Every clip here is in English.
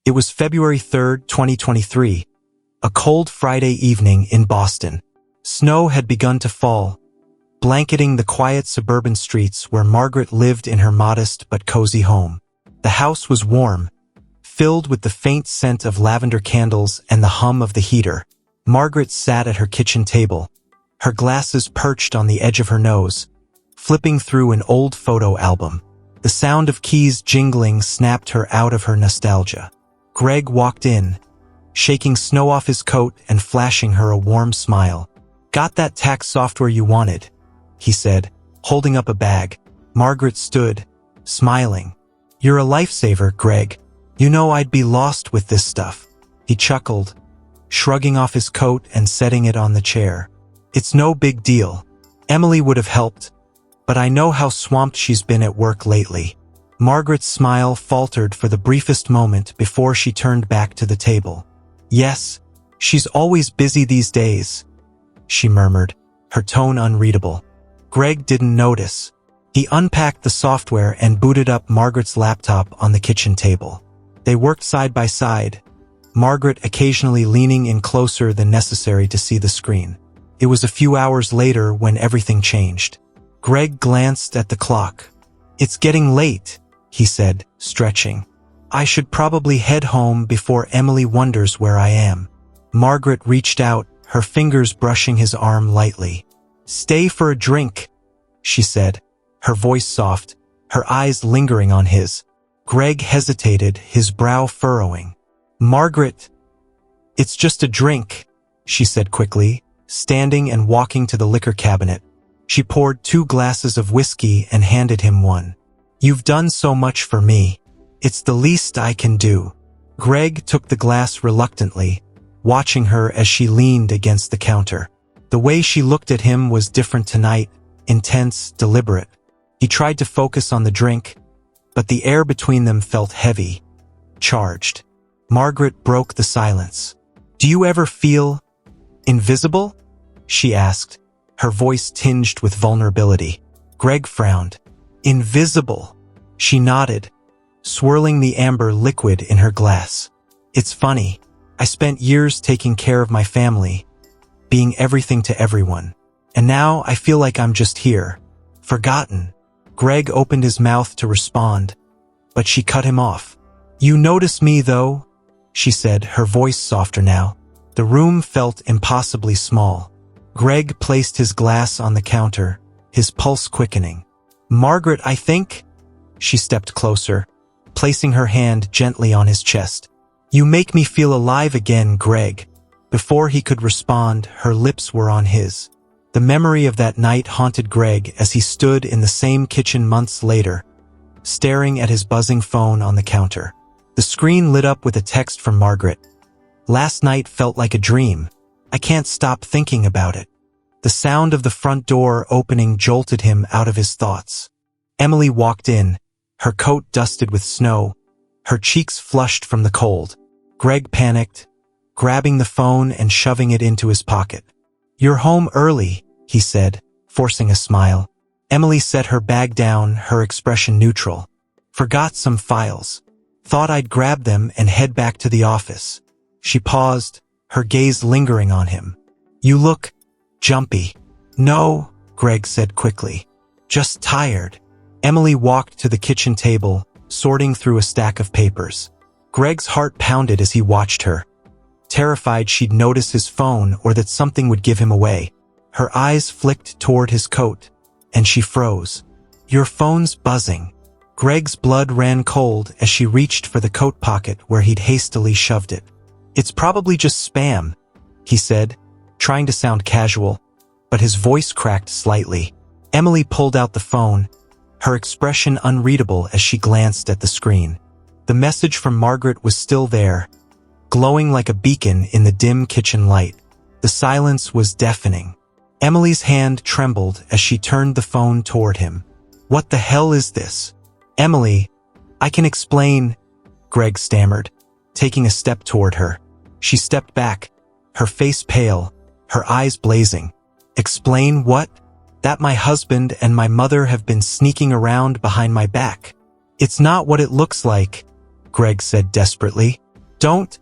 It was February 3rd, 2023, a cold Friday evening in Boston. Snow had begun to fall, blanketing the quiet suburban streets where Margaret lived in her modest but cozy home. The house was warm, filled with the faint scent of lavender candles and the hum of the heater. Margaret sat at her kitchen table, her glasses perched on the edge of her nose, flipping through an old photo album. The sound of keys jingling snapped her out of her nostalgia. Greg walked in, shaking snow off his coat and flashing her a warm smile. "Got that tax software you wanted," he said, holding up a bag. Margaret stood, smiling. "You're a lifesaver, Greg. You know I'd be lost with this stuff." He chuckled, shrugging off his coat and setting it on the chair. "It's no big deal. Emily would have helped, but I know how swamped she's been at work lately." Margaret's smile faltered for the briefest moment before she turned back to the table. "Yes, she's always busy these days," she murmured, her tone unreadable. Greg didn't notice. He unpacked the software and booted up Margaret's laptop on the kitchen table. They worked side by side, Margaret occasionally leaning in closer than necessary to see the screen. It was a few hours later when everything changed. Greg glanced at the clock. "It's getting late," he said, stretching. "I should probably head home before Emily wonders where I am." Margaret reached out, her fingers brushing his arm lightly. "Stay for a drink," she said, her voice soft, her eyes lingering on his. Greg hesitated, his brow furrowing. "Margaret, it's just a drink," she said quickly, standing and walking to the liquor cabinet. She poured 2 glasses of whiskey and handed him one. "You've done so much for me. It's the least I can do." Greg took the glass reluctantly, watching her as she leaned against the counter. The way she looked at him was different tonight, intense, deliberate. He tried to focus on the drink, but the air between them felt heavy, charged. Margaret broke the silence. "Do you ever feel invisible?" she asked, her voice tinged with vulnerability. Greg frowned. "Invisible?" She nodded, swirling the amber liquid in her glass. "It's funny. I spent years taking care of my family, being everything to everyone. And now I feel like I'm just here, forgotten." Greg opened his mouth to respond, but she cut him off. "You notice me, though," she said, her voice softer now. The room felt impossibly small. Greg placed his glass on the counter, his pulse quickening. "Margaret, I think?" She stepped closer, placing her hand gently on his chest. "You make me feel alive again, Greg." Before he could respond, her lips were on his. The memory of that night haunted Greg as he stood in the same kitchen months later, staring at his buzzing phone on the counter. The screen lit up with a text from Margaret. "Last night felt like a dream. I can't stop thinking about it." The sound of the front door opening jolted him out of his thoughts. Emily walked in, her coat dusted with snow, her cheeks flushed from the cold. Greg panicked, grabbing the phone and shoving it into his pocket. "You're home early," he said, forcing a smile. Emily set her bag down, her expression neutral. "Forgot some files. Thought I'd grab them and head back to the office." She paused, her gaze lingering on him. "You look jumpy." "No," Greg said quickly. "Just tired." Emily walked to the kitchen table, sorting through a stack of papers. Greg's heart pounded as he watched her, terrified she'd notice his phone or that something would give him away. Her eyes flicked toward his coat, and she froze. "Your phone's buzzing." Greg's blood ran cold as she reached for the coat pocket where he'd hastily shoved it. "It's probably just spam," he said, trying to sound casual, but his voice cracked slightly. Emily pulled out the phone, her expression unreadable as she glanced at the screen. The message from Margaret was still there, glowing like a beacon in the dim kitchen light. The silence was deafening. Emily's hand trembled as she turned the phone toward him. "What the hell is this?" "Emily, I can explain," Greg stammered, taking a step toward her. She stepped back, her face pale, her eyes blazing. "Explain what?" "That my husband and my mother have been sneaking around behind my back." "It's not what it looks like," Greg said desperately. Don't,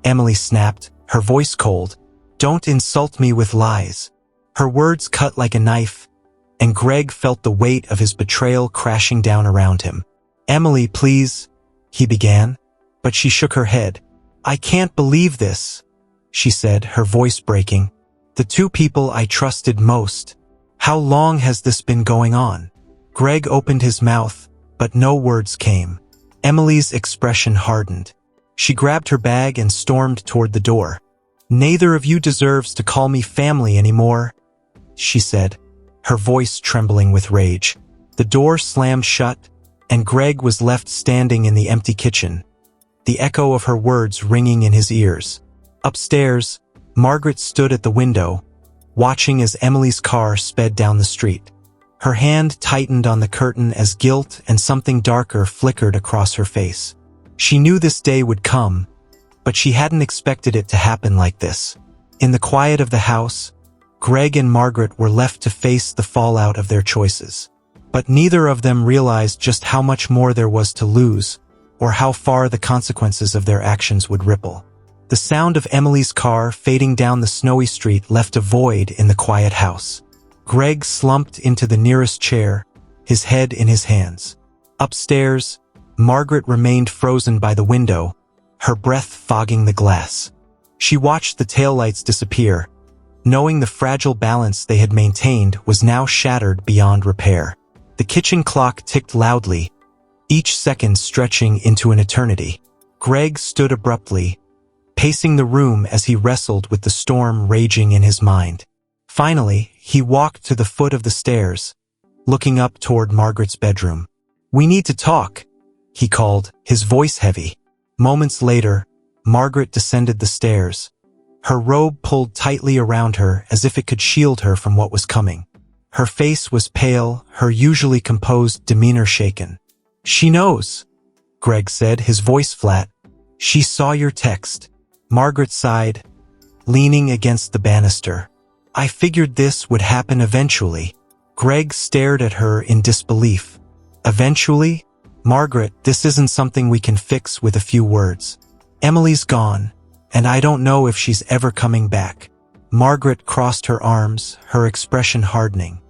Emily snapped, her voice cold. Don't insult me with lies. Her words cut like a knife, and Greg felt the weight of his betrayal crashing down around him. Emily, please, he began, but she shook her head. I can't believe this, she said, her voice breaking. The two people I trusted most. How long has this been going on? Greg opened his mouth, but no words came. Emily's expression hardened. She grabbed her bag and stormed toward the door. Neither of you deserves to call me family anymore, she said, her voice trembling with rage. The door slammed shut, and Greg was left standing in the empty kitchen, the echo of her words ringing in his ears. Upstairs, Margaret stood at the window, watching as Emily's car sped down the street. Her hand tightened on the curtain as guilt and something darker flickered across her face. She knew this day would come, but she hadn't expected it to happen like this. In the quiet of the house, Greg and Margaret were left to face the fallout of their choices. But neither of them realized just how much more there was to lose, or how far the consequences of their actions would ripple. The sound of Emily's car fading down the snowy street left a void in the quiet house. Greg slumped into the nearest chair, his head in his hands. Upstairs, Margaret remained frozen by the window, her breath fogging the glass. She watched the taillights disappear, knowing the fragile balance they had maintained was now shattered beyond repair. The kitchen clock ticked loudly, each second stretching into an eternity. Greg stood abruptly, pacing the room as he wrestled with the storm raging in his mind. Finally, he walked to the foot of the stairs, looking up toward Margaret's bedroom. We need to talk, he called, his voice heavy. Moments later, Margaret descended the stairs, her robe pulled tightly around her as if it could shield her from what was coming. Her face was pale, her usually composed demeanor shaken. She knows, Greg said, his voice flat. She saw your text. Margaret sighed, leaning against the banister. I figured this would happen eventually. Greg stared at her in disbelief. Eventually? Margaret, this isn't something we can fix with a few words. Emily's gone, and I don't know if she's ever coming back. Margaret crossed her arms, her expression hardening.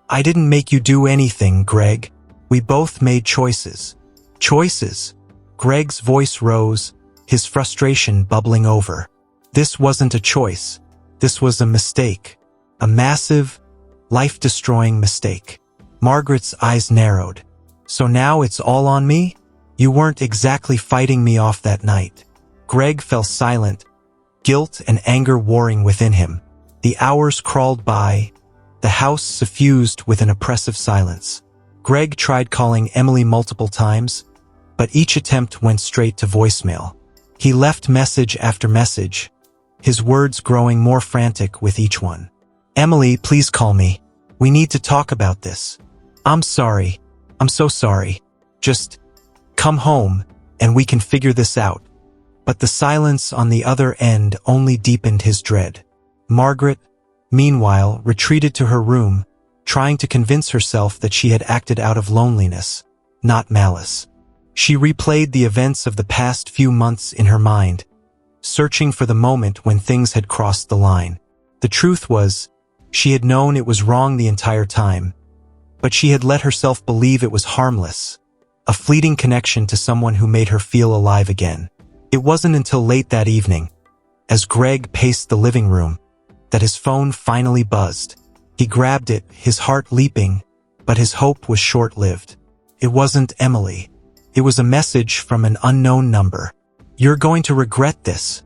I didn't make you do anything, Greg. We both made choices. Choices? Greg's voice rose, his frustration bubbling over. This wasn't a choice. This was a mistake. A massive, life-destroying mistake. Margaret's eyes narrowed. So now it's all on me? You weren't exactly fighting me off that night. Greg fell silent, guilt and anger warring within him. The hours crawled by, the house suffused with an oppressive silence. Greg tried calling Emily multiple times, but each attempt went straight to voicemail. He left message after message, his words growing more frantic with each one. Emily, please call me. We need to talk about this. I'm sorry. I'm so sorry. Just come home, and we can figure this out. But the silence on the other end only deepened his dread. Margaret, meanwhile, retreated to her room, trying to convince herself that she had acted out of loneliness, not malice. She replayed the events of the past few months in her mind, searching for the moment when things had crossed the line. The truth was, she had known it was wrong the entire time, but she had let herself believe it was harmless, a fleeting connection to someone who made her feel alive again. It wasn't until late that evening, as Greg paced the living room, that his phone finally buzzed. He grabbed it, his heart leaping, but his hope was short-lived. It wasn't Emily. It was a message from an unknown number. You're going to regret this.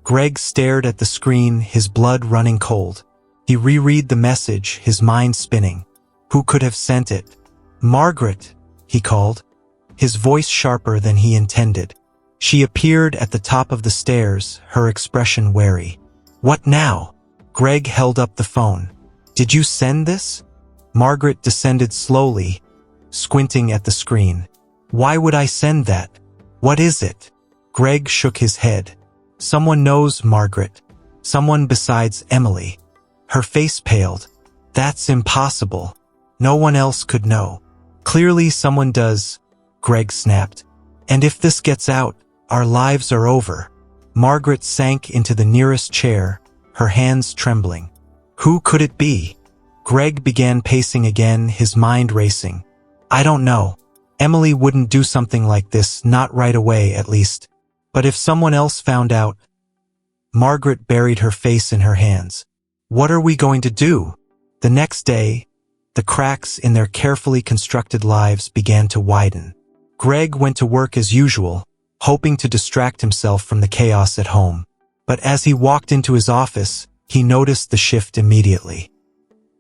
Greg stared at the screen, his blood running cold. He reread the message, his mind spinning. Who could have sent it? Margaret, he called, his voice sharper than he intended. She appeared at the top of the stairs, her expression wary. What now? Greg held up the phone. Did you send this? Margaret descended slowly, squinting at the screen. Why would I send that? What is it? Greg shook his head. Someone knows, Margaret. Someone besides Emily. Her face paled. That's impossible. No one else could know. Clearly someone does, Greg snapped. And if this gets out, our lives are over. Margaret sank into the nearest chair, her hands trembling. Who could it be? Greg began pacing again, his mind racing. I don't know. Emily wouldn't do something like this, not right away at least. But if someone else found out... Margaret buried her face in her hands. What are we going to do? The next day, the cracks in their carefully constructed lives began to widen. Greg went to work as usual, hoping to distract himself from the chaos at home. But as he walked into his office, he noticed the shift immediately.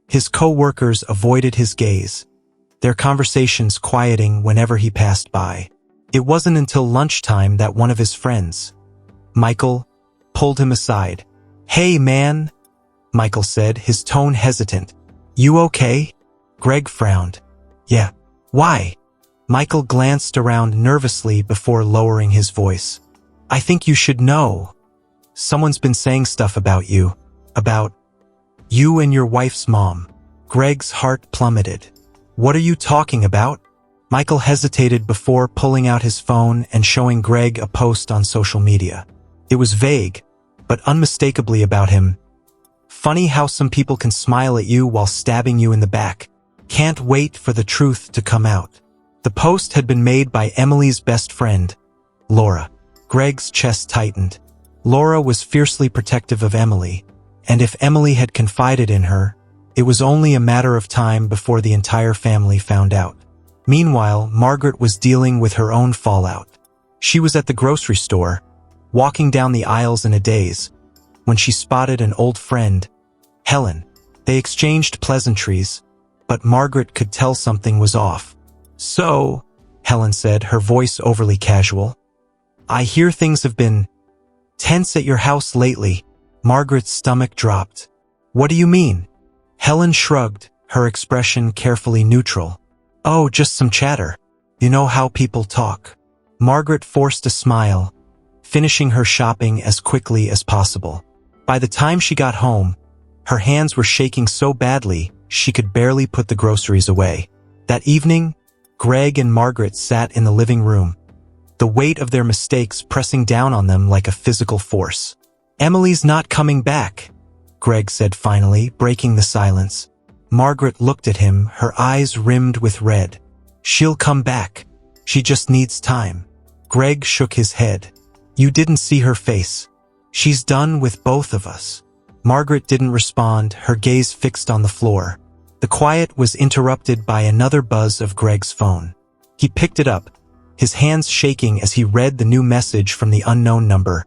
His co-workers avoided his gaze, their conversations quieting whenever he passed by. It wasn't until lunchtime that one of his friends, Michael, pulled him aside. Hey man, Michael said, his tone hesitant. You okay? Greg frowned. Yeah. Why? Michael glanced around nervously before lowering his voice. I think you should know. Someone's been saying stuff about you. About you and your wife's mom. Greg's heart plummeted. What are you talking about? Michael hesitated before pulling out his phone and showing Greg a post on social media. It was vague, but unmistakably about him. Funny how some people can smile at you while stabbing you in the back. Can't wait for the truth to come out. The post had been made by Emily's best friend, Laura. Greg's chest tightened. Laura was fiercely protective of Emily, and if Emily had confided in her, it was only a matter of time before the entire family found out. Meanwhile, Margaret was dealing with her own fallout. She was at the grocery store, walking down the aisles in a daze, when she spotted an old friend, Helen. They exchanged pleasantries, but Margaret could tell something was off. So, Helen said, her voice overly casual, I hear things have been tense at your house lately. Margaret's stomach dropped. What do you mean? Helen shrugged, her expression carefully neutral. Oh, just some chatter. You know how people talk. Margaret forced a smile, finishing her shopping as quickly as possible. By the time she got home, her hands were shaking so badly she could barely put the groceries away. That evening, Greg and Margaret sat in the living room, the weight of their mistakes pressing down on them like a physical force. Emily's not coming back, Greg said finally, breaking the silence. Margaret looked at him, her eyes rimmed with red. She'll come back. She just needs time. Greg shook his head. You didn't see her face. She's done with both of us. Margaret didn't respond, her gaze fixed on the floor. The quiet was interrupted by another buzz of Greg's phone. He picked it up, his hands shaking as he read the new message from the unknown number.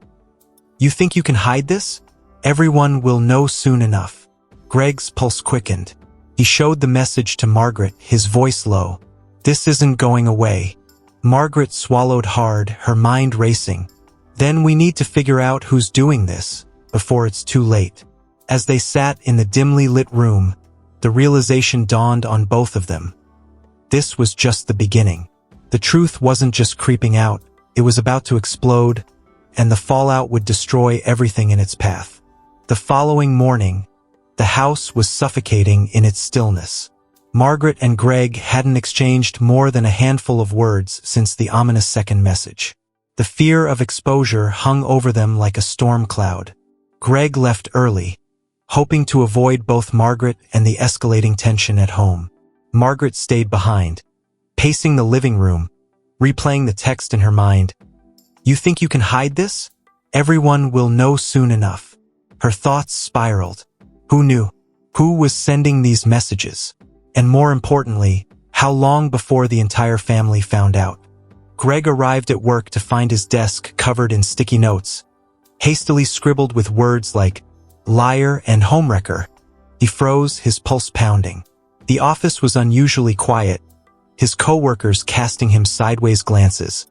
You think you can hide this? Everyone will know soon enough. Greg's pulse quickened. He showed the message to Margaret, his voice low. This isn't going away. Margaret swallowed hard, her mind racing. Then we need to figure out who's doing this, before it's too late. As they sat in the dimly lit room, the realization dawned on both of them. This was just the beginning. The truth wasn't just creeping out, it was about to explode, and the fallout would destroy everything in its path. The following morning, the house was suffocating in its stillness. Margaret and Greg hadn't exchanged more than a handful of words since the ominous second message. The fear of exposure hung over them like a storm cloud. Greg left early, hoping to avoid both Margaret and the escalating tension at home. Margaret stayed behind, pacing the living room, replaying the text in her mind. You think you can hide this? Everyone will know soon enough. Her thoughts spiraled. Who knew? Who was sending these messages? And more importantly, how long before the entire family found out? Greg arrived at work to find his desk covered in sticky notes, hastily scribbled with words like liar and homewrecker. He froze, his pulse pounding. The office was unusually quiet, his co-workers casting him sideways glances,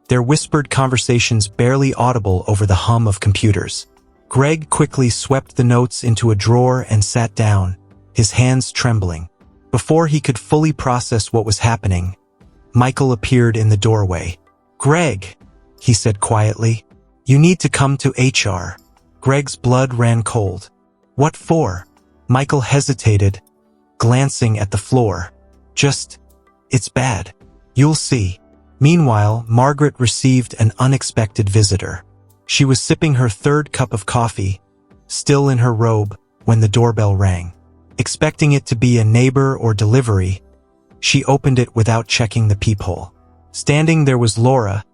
their whispered conversations barely audible over the hum of computers. Greg quickly swept the notes into a drawer and sat down, his hands trembling. Before he could fully process what was happening, Michael appeared in the doorway. Greg, he said quietly, you need to come to HR. Greg's blood ran cold. What for? Michael hesitated, glancing at the floor. It's bad. You'll see. Meanwhile, Margaret received an unexpected visitor. She was sipping her third cup of coffee, still in her robe, when the doorbell rang. Expecting it to be a neighbor or delivery, she opened it without checking the peephole. Standing there was Laura,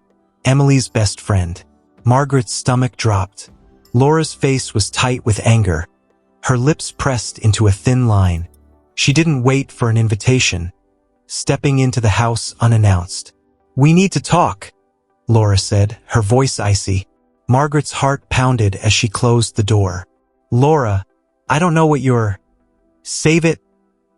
Emily's best friend. Margaret's stomach dropped. Laura's face was tight with anger, her lips pressed into a thin line. She didn't wait for an invitation, stepping into the house unannounced. "We need to talk," Laura said, her voice icy. Margaret's heart pounded as she closed the door. "Laura, I don't know what you're—" "Save it,"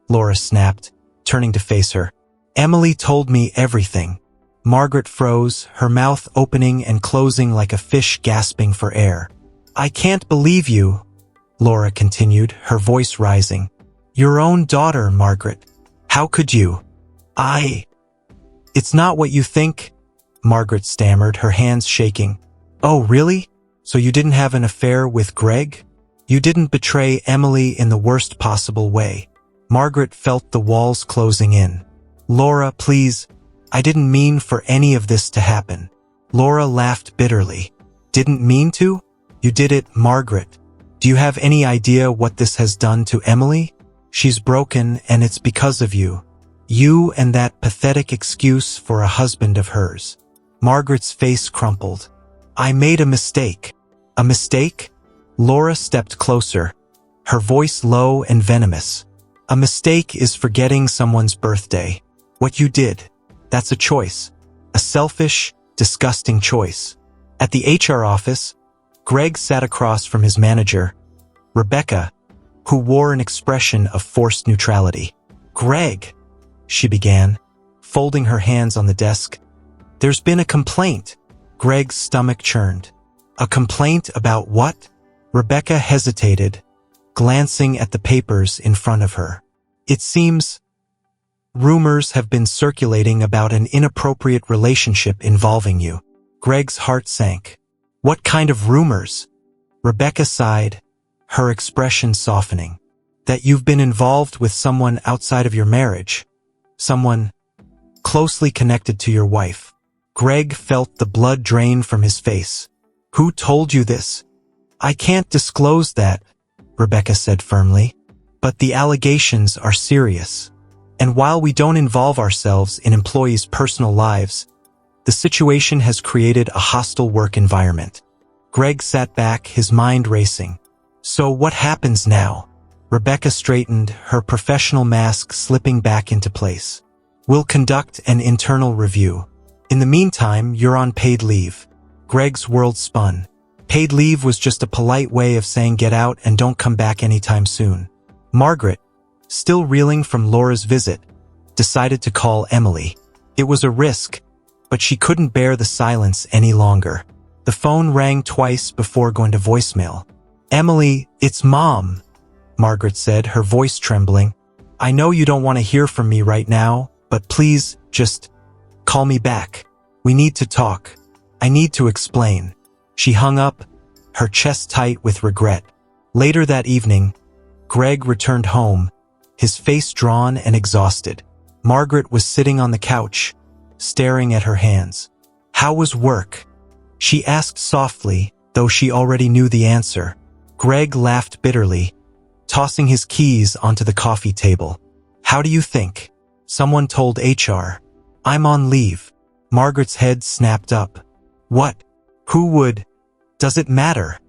Laura snapped, turning to face her. "Emily told me everything." Margaret froze, her mouth opening and closing like a fish gasping for air. "I can't believe you," Laura continued, her voice rising. "Your own daughter, Margaret. How could you?" "It's not what you think," Margaret stammered, her hands shaking. "Oh, really? So you didn't have an affair with Greg? You didn't betray Emily in the worst possible way?" Margaret felt the walls closing in. "Laura, please. I didn't mean for any of this to happen." Laura laughed bitterly. "Didn't mean to? You did it, Margaret. Do you have any idea what this has done to Emily? She's broken, and it's because of you. You and that pathetic excuse for a husband of hers." Margaret's face crumpled. "I made a mistake." "A mistake?" Laura stepped closer, her voice low and venomous. "A mistake is forgetting someone's birthday. What you did, that's a choice. A selfish, disgusting choice." At the HR office, Greg sat across from his manager, Rebecca, who wore an expression of forced neutrality. "Greg," she began, folding her hands on the desk, "there's been a complaint." Greg's stomach churned. "A complaint about what?" Rebecca hesitated, glancing at the papers in front of her. "It seems rumors have been circulating about an inappropriate relationship involving you." Greg's heart sank. "What kind of rumors?" Rebecca sighed, her expression softening. "That you've been involved with someone outside of your marriage. Someone closely connected to your wife." Greg felt the blood drain from his face. "Who told you this?" "I can't disclose that," Rebecca said firmly. "But the allegations are serious. And while we don't involve ourselves in employees' personal lives, the situation has created a hostile work environment." Greg sat back, his mind racing. "So what happens now?" Rebecca straightened, her professional mask slipping back into place. "We'll conduct an internal review. In the meantime, you're on paid leave." Greg's world spun. Paid leave was just a polite way of saying get out and don't come back anytime soon. Margaret, still reeling from Laura's visit, decided to call Emily. It was a risk, but she couldn't bear the silence any longer. The phone rang twice before going to voicemail. "Emily, it's Mom," Margaret said, her voice trembling. "I know you don't want to hear from me right now, but please, just call me back. We need to talk. I need to explain." She hung up, her chest tight with regret. Later that evening, Greg returned home, his face drawn and exhausted. Margaret was sitting on the couch, staring at her hands. "How was work?" she asked softly, though she already knew the answer. Greg laughed bitterly, tossing his keys onto the coffee table. "How do you think?" "Someone told HR. I'm on leave." Margaret's head snapped up. "What? Who would? Does it matter?"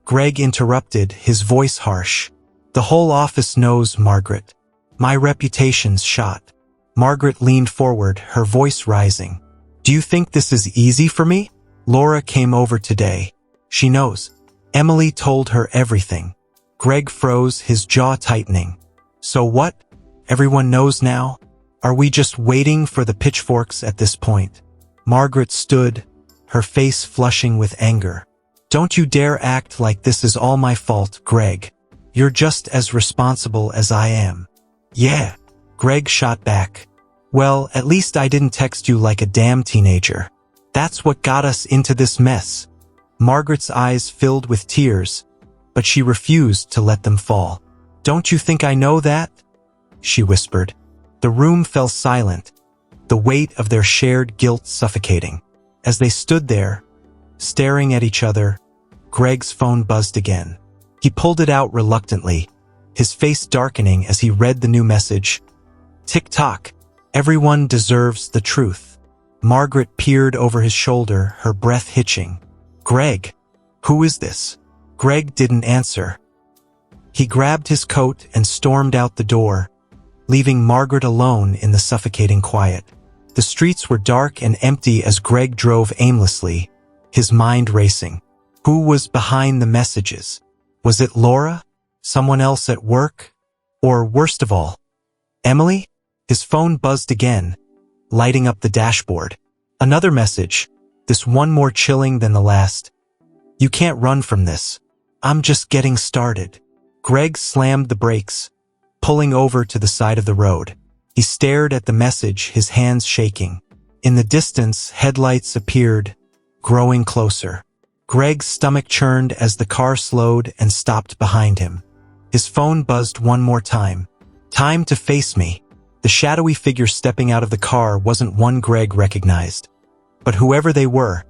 Greg interrupted, his voice harsh. "The whole office knows, Margaret. My reputation's shot." Margaret leaned forward, her voice rising. "Do you think this is easy for me? Laura came over today. She knows. Emily told her everything." Greg froze, his jaw tightening. "So what? Everyone knows now? Are we just waiting for the pitchforks at this point?" Margaret stood, her face flushing with anger. "Don't you dare act like this is all my fault, Greg. You're just as responsible as I am." "Yeah," Greg shot back. "Well, at least I didn't text you like a damn teenager. That's what got us into this mess." Margaret's eyes filled with tears, but she refused to let them fall. "Don't you think I know that?" she whispered. The room fell silent, the weight of their shared guilt suffocating. As they stood there, staring at each other, Greg's phone buzzed again. He pulled it out reluctantly, his face darkening as he read the new message. Tick-tock. Everyone deserves the truth. Margaret peered over his shoulder, her breath hitching. Greg, who is this? Greg didn't answer. He grabbed his coat and stormed out the door, leaving Margaret alone in the suffocating quiet. The streets were dark and empty as Greg drove aimlessly, his mind racing. Who was behind the messages? Was it Laura? Someone else at work? Or worst of all, Emily? His phone buzzed again, lighting up the dashboard. Another message, this one more chilling than the last. You can't run from this. I'm just getting started. Greg slammed the brakes, pulling over to the side of the road. He stared at the message, his hands shaking. In the distance, headlights appeared, growing closer. Greg's stomach churned as the car slowed and stopped behind him. His phone buzzed one more time. Time to face me. The shadowy figure stepping out of the car wasn't one Greg recognized. But whoever they were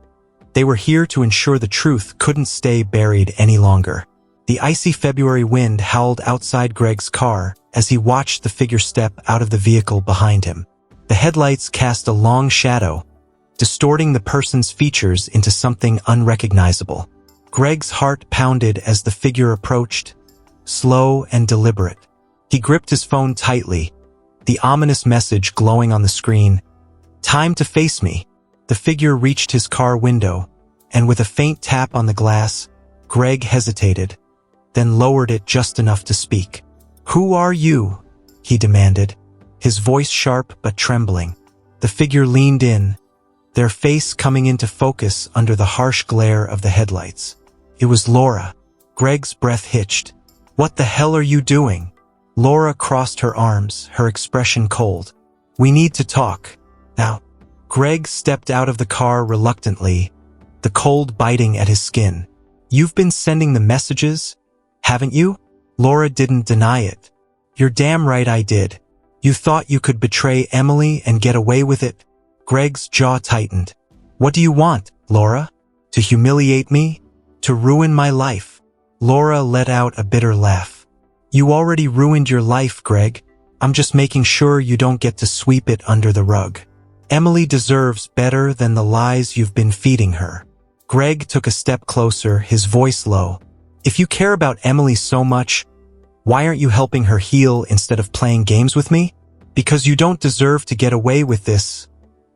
here to ensure the truth couldn't stay buried any longer. The icy February wind howled outside Greg's car as he watched the figure step out of the vehicle behind him. The headlights cast a long shadow, distorting the person's features into something unrecognizable. Greg's heart pounded as the figure approached, slow and deliberate. He gripped his phone tightly, the ominous message glowing on the screen. Time to face me. The figure reached his car window, and with a faint tap on the glass, Greg hesitated, then lowered it just enough to speak. Who are you? He demanded, his voice sharp but trembling. The figure leaned in, their face coming into focus under the harsh glare of the headlights. It was Laura. Greg's breath hitched. What the hell are you doing? Laura crossed her arms, her expression cold. We need to talk. Now. Greg stepped out of the car reluctantly, the cold biting at his skin. You've been sending the messages, haven't you? Laura didn't deny it. You're damn right I did. You thought you could betray Emily and get away with it? Greg's jaw tightened. What do you want, Laura? To humiliate me? To ruin my life? Laura let out a bitter laugh. You already ruined your life, Greg. I'm just making sure you don't get to sweep it under the rug. Emily deserves better than the lies you've been feeding her. Greg took a step closer, his voice low. If you care about Emily so much, why aren't you helping her heal instead of playing games with me? Because you don't deserve to get away with this,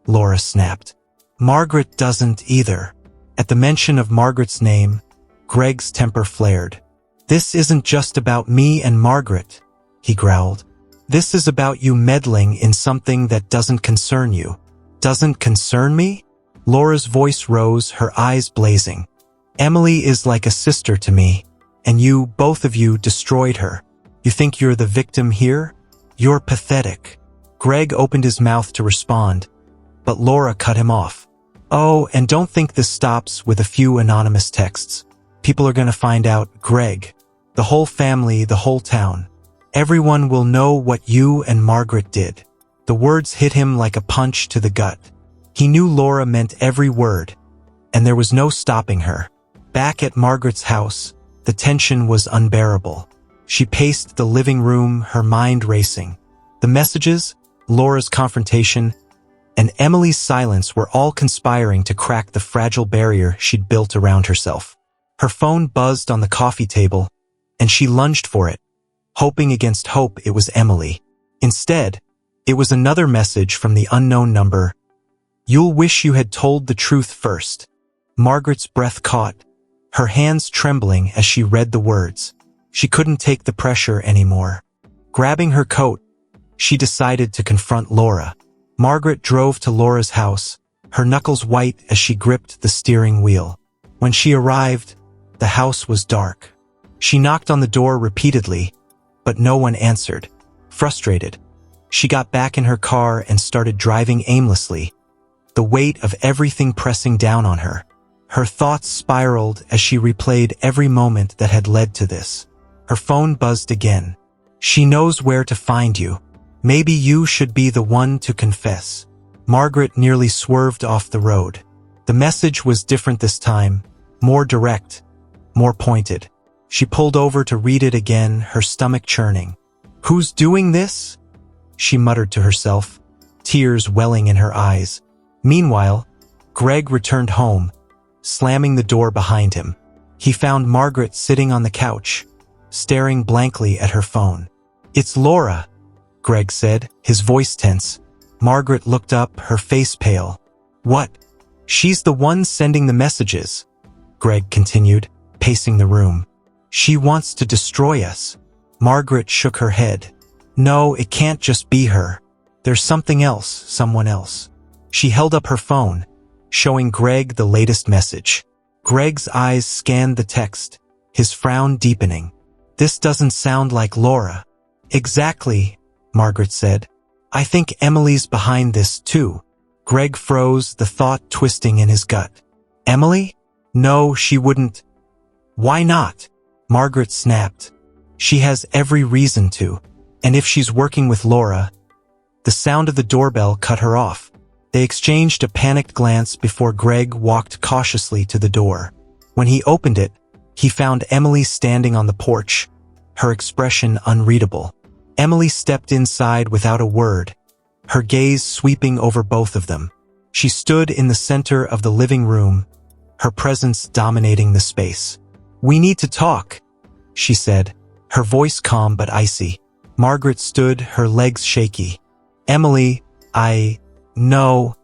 Laura snapped. Margaret doesn't either. At the mention of Margaret's name, Greg's temper flared. This isn't just about me and Margaret, he growled. This is about you meddling in something that doesn't concern you. Doesn't concern me? Laura's voice rose, her eyes blazing. Emily is like a sister to me, and you, both of you, destroyed her. You think you're the victim here? You're pathetic. Greg opened his mouth to respond, but Laura cut him off. Oh, and don't think this stops with a few anonymous texts. People are gonna find out, Greg. The whole family, the whole town. Everyone will know what you and Margaret did. The words hit him like a punch to the gut. He knew Laura meant every word, and there was no stopping her. Back at Margaret's house, the tension was unbearable. She paced the living room, her mind racing. The messages, Laura's confrontation, and Emily's silence were all conspiring to crack the fragile barrier she'd built around herself. Her phone buzzed on the coffee table, and she lunged for it, hoping against hope it was Emily. Instead, it was another message from the unknown number. You'll wish you had told the truth first. Margaret's breath caught, her hands trembling as she read the words. She couldn't take the pressure anymore. Grabbing her coat, she decided to confront Laura. Margaret drove to Laura's house, her knuckles white as she gripped the steering wheel. When she arrived, the house was dark. She knocked on the door repeatedly, but no one answered. Frustrated, she got back in her car and started driving aimlessly, the weight of everything pressing down on her. Her thoughts spiraled as she replayed every moment that had led to this. Her phone buzzed again. She knows where to find you. Maybe you should be the one to confess. Margaret nearly swerved off the road. The message was different this time, more direct. more pointed. She pulled over to read it again, her stomach churning. "Who's doing this?" she muttered to herself, tears welling in her eyes. Meanwhile, Greg returned home, slamming the door behind him. He found Margaret sitting on the couch, staring blankly at her phone. "It's Laura," Greg said, his voice tense. Margaret looked up, her face pale. "What? She's the one sending the messages," Greg continued, pacing the room. "She wants to destroy us." Margaret shook her head. "No, it can't just be her. There's something else, someone else." She held up her phone, showing Greg the latest message. Greg's eyes scanned the text, his frown deepening. "This doesn't sound like Laura." "Exactly," Margaret said. "I think Emily's behind this too." Greg froze, the thought twisting in his gut. "Emily? No, she wouldn't." "Why not?" Margaret snapped. "She has every reason to. And if she's working with Laura..." The sound of the doorbell cut her off. They exchanged a panicked glance before Greg walked cautiously to the door. When he opened it, he found Emily standing on the porch, her expression unreadable. Emily stepped inside without a word, her gaze sweeping over both of them. She stood in the center of the living room, her presence dominating the space. "We need to talk," she said, her voice calm but icy. Margaret stood, her legs shaky. "Emily, No,"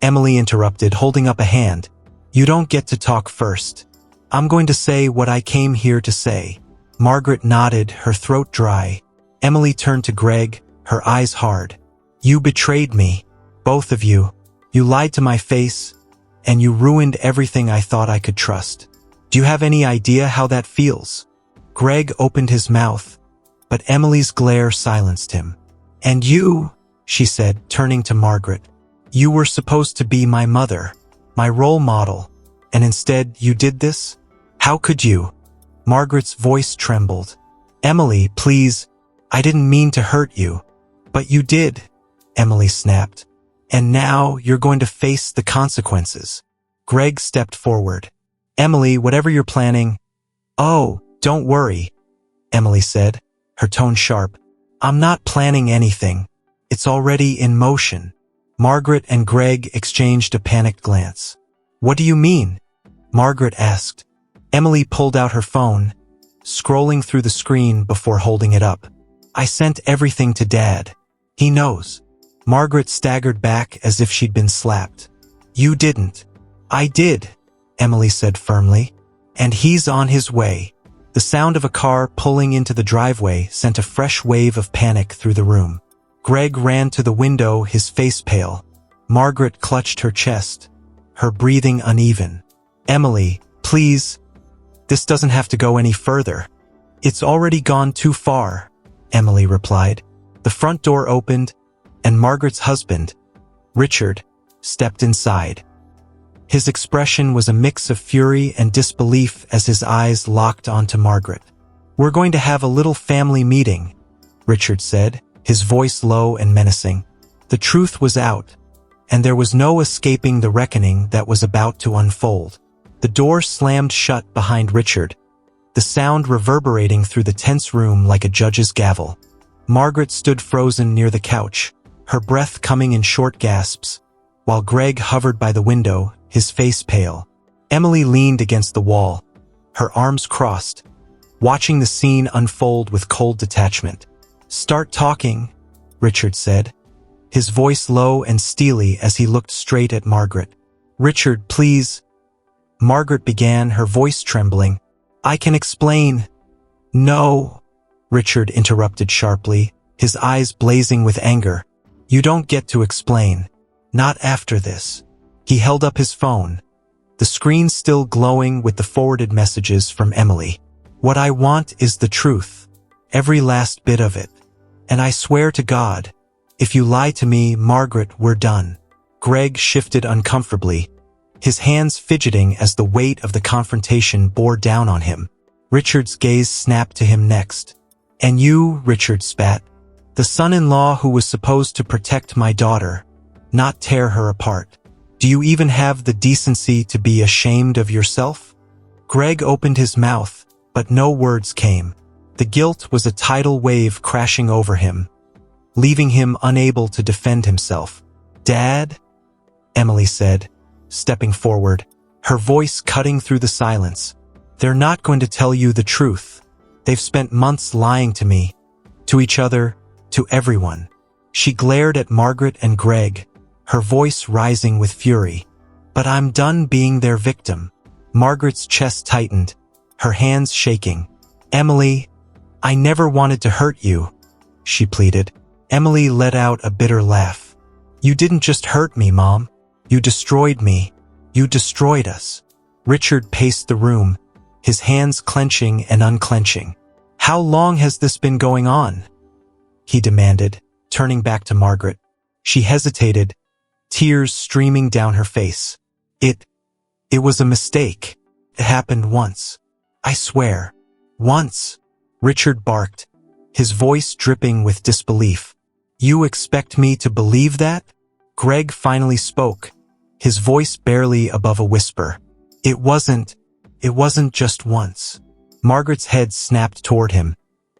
Emily interrupted, holding up a hand. "You don't get to talk first. I'm going to say what I came here to say." Margaret nodded, her throat dry. Emily turned to Greg, her eyes hard. "You betrayed me, both of you. You lied to my face, and you ruined everything I thought I could trust. Do you have any idea how that feels?" Greg opened his mouth, but Emily's glare silenced him. "And you," she said, turning to Margaret, "you were supposed to be my mother, my role model, and instead you did this? How could you?" Margaret's voice trembled. "Emily, please, I didn't mean to hurt you." "But you did," Emily snapped. "And now you're going to face the consequences." Greg stepped forward. "Emily, whatever you're planning..." "Oh, don't worry," Emily said, her tone sharp. "I'm not planning anything. It's already in motion." Margaret and Greg exchanged a panicked glance. "What do you mean?" Margaret asked. Emily pulled out her phone, scrolling through the screen before holding it up. "I sent everything to Dad. He knows." Margaret staggered back as if she'd been slapped. "You didn't." "I did," Emily said firmly. "And he's on his way." The sound of a car pulling into the driveway sent a fresh wave of panic through the room. Greg ran to the window, his face pale. Margaret clutched her chest, her breathing uneven. "Emily, please. This doesn't have to go any further." "It's already gone too far," Emily replied. The front door opened, and Margaret's husband, Richard, stepped inside. His expression was a mix of fury and disbelief as his eyes locked onto Margaret. "We're going to have a little family meeting," Richard said, his voice low and menacing. The truth was out, and there was no escaping the reckoning that was about to unfold. The door slammed shut behind Richard, the sound reverberating through the tense room like a judge's gavel. Margaret stood frozen near the couch, her breath coming in short gasps, while Greg hovered by the window, his face pale. Emily leaned against the wall, her arms crossed, watching the scene unfold with cold detachment. "Start talking," Richard said, his voice low and steely as he looked straight at Margaret. "Richard, please." Margaret began, her voice trembling. "I can explain." "No," Richard interrupted sharply, his eyes blazing with anger. "You don't get to explain. Not after this." He held up his phone, the screen still glowing with the forwarded messages from Emily. "What I want is the truth, every last bit of it. And I swear to God, if you lie to me, Margaret, we're done." Greg shifted uncomfortably, his hands fidgeting as the weight of the confrontation bore down on him. Richard's gaze snapped to him next. "And you," Richard spat, "the son-in-law who was supposed to protect my daughter, not tear her apart. Do you even have the decency to be ashamed of yourself?" Greg opened his mouth, but no words came. The guilt was a tidal wave crashing over him, leaving him unable to defend himself. "Dad?" Emily said, stepping forward, her voice cutting through the silence. "They're not going to tell you the truth. They've spent months lying to me, to each other, to everyone." She glared at Margaret and Greg, her voice rising with fury. "But I'm done being their victim." Margaret's chest tightened, her hands shaking. "Emily, I never wanted to hurt you," she pleaded. Emily let out a bitter laugh. "You didn't just hurt me, Mom. You destroyed me. You destroyed us." Richard paced the room, his hands clenching and unclenching. "How long has this been going on?" he demanded, turning back to Margaret. She hesitated, tears streaming down her face. It was a mistake. It happened once. I swear. Once." Richard barked, his voice dripping with disbelief. "You expect me to believe that?" Greg finally spoke, his voice barely above a whisper. It wasn't just once." Margaret's head snapped toward him,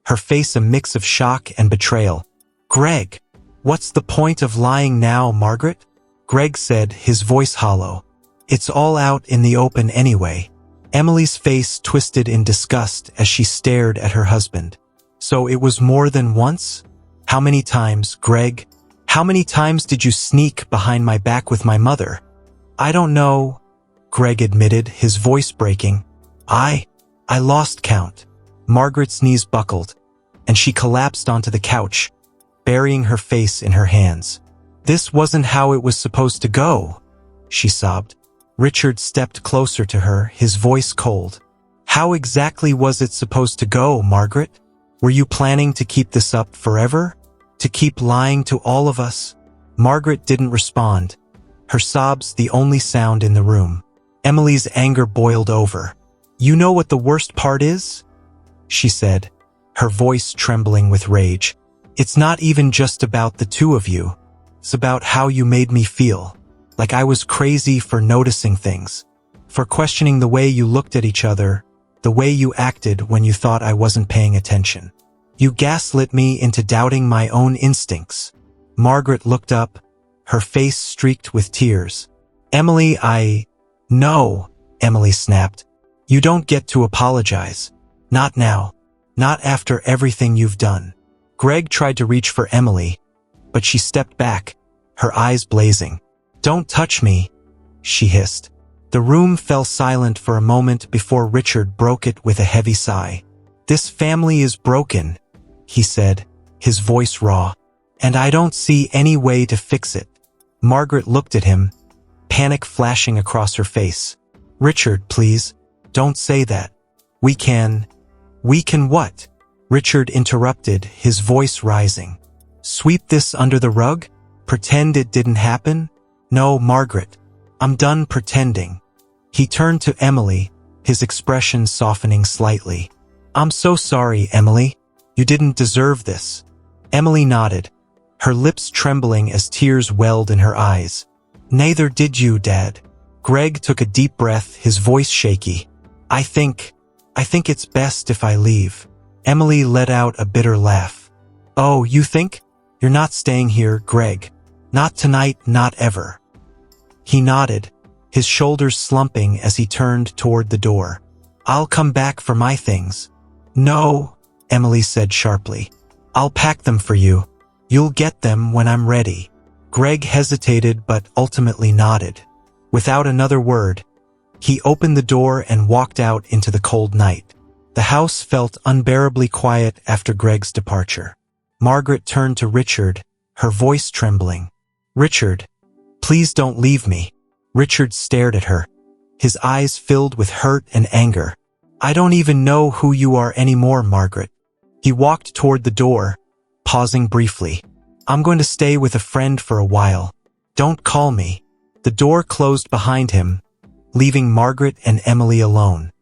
her face a mix of shock and betrayal. "Greg, what's the point of lying now, Margaret?" Greg said, his voice hollow. "It's all out in the open anyway." Emily's face twisted in disgust as she stared at her husband. "So it was more than once? How many times, Greg? How many times did you sneak behind my back with my mother?" "I don't know," Greg admitted, his voice breaking. I lost count." Margaret's knees buckled, and she collapsed onto the couch, burying her face in her hands. "This wasn't how it was supposed to go," she sobbed. Richard stepped closer to her, his voice cold. "How exactly was it supposed to go, Margaret? Were you planning to keep this up forever? To keep lying to all of us?" Margaret didn't respond, her sobs the only sound in the room. Emily's anger boiled over. "You know what the worst part is?" she said, her voice trembling with rage. "It's not even just about the two of you. It's about how you made me feel. Like I was crazy for noticing things, for questioning the way you looked at each other, the way you acted when you thought I wasn't paying attention. You gaslit me into doubting my own instincts." Margaret looked up, her face streaked with tears. "Emily, No," Emily snapped. "You don't get to apologize. Not now. Not after everything you've done." Greg tried to reach for Emily, but she stepped back, her eyes blazing. "Don't touch me," she hissed. The room fell silent for a moment before Richard broke it with a heavy sigh. "This family is broken," he said, his voice raw. "And I don't see any way to fix it." Margaret looked at him, panic flashing across her face. "Richard, please, don't say that. We can what?" Richard interrupted, his voice rising. "Sweep this under the rug? Pretend it didn't happen? No, Margaret, I'm done pretending." He turned to Emily, his expression softening slightly. "I'm so sorry, Emily. You didn't deserve this." Emily nodded, her lips trembling as tears welled in her eyes. "Neither did you, Dad." Greg took a deep breath, his voice shaky. I think it's best if I leave." Emily let out a bitter laugh. "Oh, you think? You're not staying here, Greg. Not tonight, not ever." He nodded, his shoulders slumping as he turned toward the door. "I'll come back for my things." "No," Emily said sharply. "I'll pack them for you. You'll get them when I'm ready." Greg hesitated but ultimately nodded. Without another word, he opened the door and walked out into the cold night. The house felt unbearably quiet after Greg's departure. Margaret turned to Richard, her voice trembling. "Richard, please don't leave me." Richard stared at her, his eyes filled with hurt and anger. "I don't even know who you are anymore, Margaret." He walked toward the door, pausing briefly. "I'm going to stay with a friend for a while. Don't call me." The door closed behind him, leaving Margaret and Emily alone.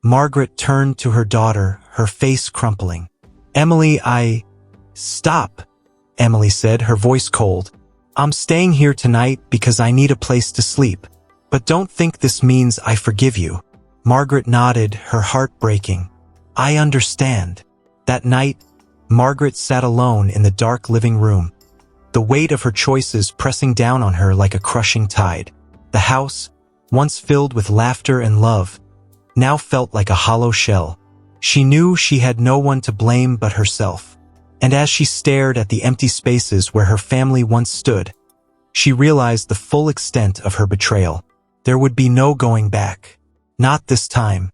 Margaret turned to her daughter, her face crumpling. "Emily, Stop," Emily said, her voice cold. "I'm staying here tonight because I need a place to sleep. But don't think this means I forgive you." Margaret nodded, her heart breaking. I understand. That night, Margaret sat alone in the dark living room, the weight of her choices pressing down on her like a crushing tide. The house, once filled with laughter and love, now felt like a hollow shell. She knew she had no one to blame but herself. And as she stared at the empty spaces where her family once stood, she realized the full extent of her betrayal. There would be no going back. Not this time.